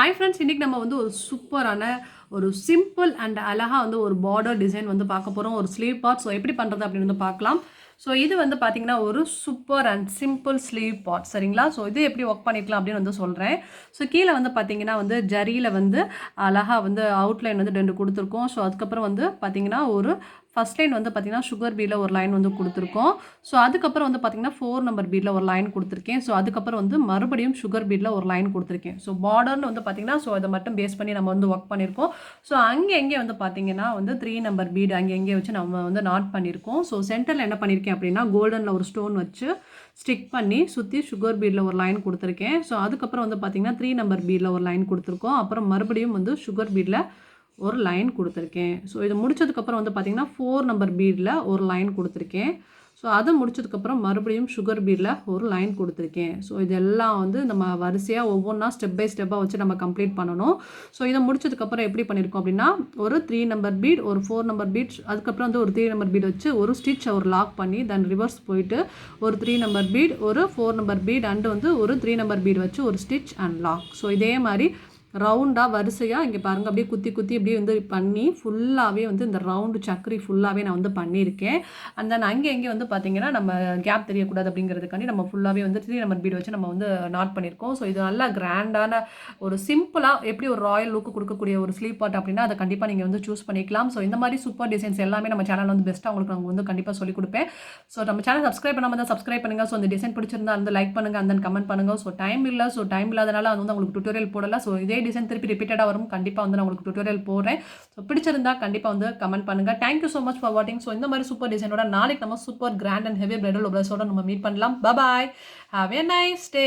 Hi friends, இன்றைக்கி நம்ம வந்து ஒரு சூப்பரான ஒரு சிம்பிள் அண்ட் அழகாக வந்து ஒரு பார்டர் டிசைன் வந்து பார்க்க போகிறோம். ஒரு ஸ்லீவ் பார்ட். ஸோ எப்படி பண்ணுறது அப்படின்னு வந்து பார்க்கலாம். ஸோ இது வந்து பார்த்தீங்கன்னா ஒரு super and simple sleeve part, சரிங்களா? ஸோ இது எப்படி ஒர்க் பண்ணிக்கலாம் அப்படின்னு வந்து சொல்கிறேன். ஸோ கீழே வந்து பார்த்தீங்கன்னா வந்து ஜரியில் வந்து அழகாக வந்து அவுட்லைன் வந்து 2 கொடுத்துருக்கோம். ஸோ அதுக்கப்புறம் வந்து பார்த்தீங்கன்னா ஒரு ஃபஸ்ட் லைன் வந்து பார்த்தீங்கன்னா சுகர் பீடில் ஒரு லைன் வந்து கொடுத்துருக்கோம். ஸோ அதுக்கப்புறம் வந்து பார்த்தீங்கன்னா 4 நம்பர் பீடில் ஒரு லைன் கொடுத்துருக்கேன். ஸோ அதுக்கப்புறம் வந்து மறுபடியும் சுகர் பீடில் ஒரு லைன் கொடுத்துருக்கேன். ஸோ பார்டர்னு வந்து பார்த்தீங்கன்னா ஸோ அதை மட்டும் பேஸ் பண்ணி நம்ம வந்து ஒர்க் பண்ணியிருக்கோம். ஸோ அங்கே வந்து பார்த்தீங்கன்னா வந்து 3 நம்பர் பீடு அங்கே வச்சு நம்ம வந்து நாட் பண்ணியிருக்கோம். ஸோ சென்டரில் என்ன பண்ணியிருக்கேன் அப்படின்னா கோல்டனில் ஒரு ஸ்டோன் வச்சு ஸ்டிக் பண்ணி சுற்றி சுகர் பீடில் ஒரு லைன் கொடுத்துருக்கேன். ஸோ அதுக்கப்புறம் வந்து பார்த்தீங்கன்னா 3 நம்பர் பீடில் ஒரு லைன் கொடுத்துருக்கோம். அப்புறம் மறுபடியும் வந்து சுகர் பீடில் ஒரு லைன் கொடுத்துருக்கேன். ஸோ இது முடிச்சதுக்கப்புறம் வந்து பார்த்தீங்கன்னா 4 நம்பர் பீடில் ஒரு லைன் கொடுத்துருக்கேன். ஸோ அது முடிச்சதுக்கப்புறம் மறுபடியும் சுகர் பீடில் ஒரு லைன் கொடுத்துருக்கேன். ஸோ இதெல்லாம் வந்து நம்ம வரிசையாக ஒவ்வொன்றா ஸ்டெப் பை ஸ்டெப்பாக வச்சு நம்ம கம்ப்ளீட் பண்ணணும். ஸோ இதை முடிச்சதுக்கப்புறம் எப்படி பண்ணியிருக்கோம் அப்படின்னா ஒரு 3 நம்பர் பீட், ஒரு 4 நம்பர் பீட், அதுக்கப்புறம் வந்து ஒரு 3 நம்பர் பீட் வச்சு ஒரு ஸ்டிச் ஒரு லாக் பண்ணி தென் ரிவர்ஸ் போயிட்டு ஒரு 3 நம்பர் பீட், ஒரு 4 நம்பர் பீட் அண்டு வந்து ஒரு 3 நம்பர் பீட் வச்சு ஒரு ஸ்டிச் அண்ட் லாக். ஸோ இதே மாதிரி ரவுண்டாக வரிசையாக இங்கே பாருங்கள் அப்படியே குத்தி அப்படியே வந்து பண்ணி ஃபுல்லாகவே வந்து இந்த ரவுண்டு சக்கரி ஃபுல்லாகவே நான் வந்து பண்ணியிருக்கேன். அண்ட் தென் அங்கே வந்து பார்த்தீங்கன்னா நம்ம கேப் தெரியக்கூடாது அப்படிங்கிறதுக்காண்டி நம்ம ஃபுல்லாகவே வந்து 3 நம்பர் பீடு வச்சு நம்ம வந்து நாட் பண்ணியிருக்கோம். ஸோ இது நல்லா கிராண்டான ஒரு சிம்பிளாக எப்படி ஒரு ராயல் லுக்கு கொடுக்கக்கூடிய ஒரு ஸ்லீவ் பார்ட் அப்படின்னா அதை கண்டிப்பாக நீங்கள் வந்து சூஸ் பண்ணிக்கலாம். ஸோ இந்த மாதிரி சூப்பர் டிசைன்ஸ் எல்லாமே நம்ம சேனல் வந்து பெஸ்ட்டாக உங்களுக்கு நாங்கள் வந்து கண்டிப்பாக சொல்லிக் கொடுப்பேன். ஸோ நம்ம சேனல் சப்ஸ்கிரைப் பண்ணாமல் தான் சப்ஸ்கிரைப் பண்ணுங்கள். ஸோ இந்த டிசைன் பிடிச்சிருந்தா வந்து லைக் பண்ணுங்கள் அண்ட் தென் கமெண்ட் பண்ணுங்கள். ஸோ டைம் இல்லாதனால அது வந்து உங்களுக்கு டுட்டோரியல் போடல. ஸோ இதே டிசைன் திருப்பி ரிப்பீட்டடாக வரும். கண்டிப்பாக வந்து நான் உங்களுக்கு டுட்டோரியல் போடுறேன். ஸோ பிடிச்சிருந்தா கண்டிப்பாக வந்து கமெண்ட் பண்ணுங்கள். தேங்க்யூ ஸோ மச் ஃபார் வாட்சிங். ஸோ இந்த மாதிரி சூப்பர் டிசைனோட நாளைக்கு நம்ம super grand and heavy bridal பிளவுஸோட நம்ம மீட் பண்ணலாம். Bye, have a nice day.